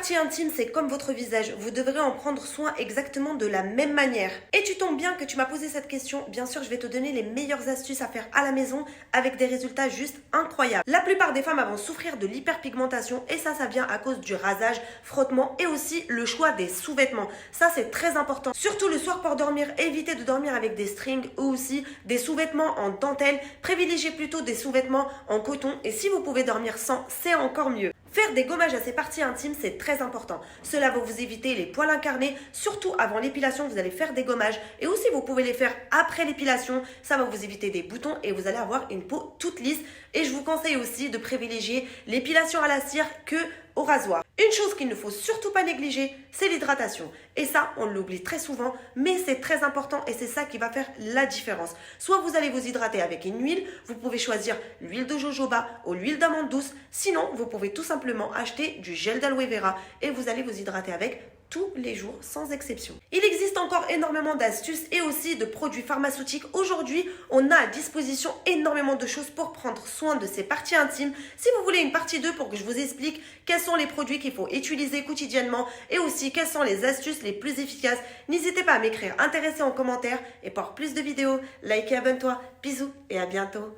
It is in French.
partie intime, c'est comme votre visage. Vous devrez en prendre soin exactement de la même manière. Et tu tombes bien que tu m'as posé cette question. Bien sûr, je vais te donner les meilleures astuces à faire à la maison avec des résultats juste incroyables. La plupart des femmes vont souffrir de l'hyperpigmentation et ça vient à cause du rasage, frottement et aussi le choix des sous-vêtements. Ça, c'est très important. Surtout le soir pour dormir, évitez de dormir avec des strings ou aussi des sous-vêtements en dentelle. Privilégiez plutôt des sous-vêtements en coton et si vous pouvez dormir sans, c'est encore mieux. Faire des gommages à ces parties intimes, c'est très important. Cela va vous éviter les poils incarnés. Surtout avant l'épilation, vous allez faire des gommages. Et aussi, vous pouvez les faire après l'épilation. Ça va vous éviter des boutons et vous allez avoir une peau toute lisse. Et je vous conseille aussi de privilégier l'épilation à la cire que au rasoir. Une chose qu'il ne faut surtout pas négliger, c'est l'hydratation. Et ça, on l'oublie très souvent, mais c'est très important et c'est ça qui va faire la différence. Soit vous allez vous hydrater avec une huile, vous pouvez choisir l'huile de jojoba ou l'huile d'amande douce. Sinon, vous pouvez tout simplement acheter du gel d'aloe vera et vous allez vous hydrater avec tous les jours sans exception. Il existe encore énormément d'astuces et aussi de produits pharmaceutiques. Aujourd'hui, on a à disposition énormément de choses pour prendre soin de ces parties intimes. Si vous voulez une partie 2 pour que je vous explique quels sont les produits qu'il faut utiliser quotidiennement et aussi quelles sont les astuces les plus efficaces, n'hésitez pas à m'écrire intéressé en commentaire et pour plus de vidéos, likez et abonne-toi. Bisous et à bientôt.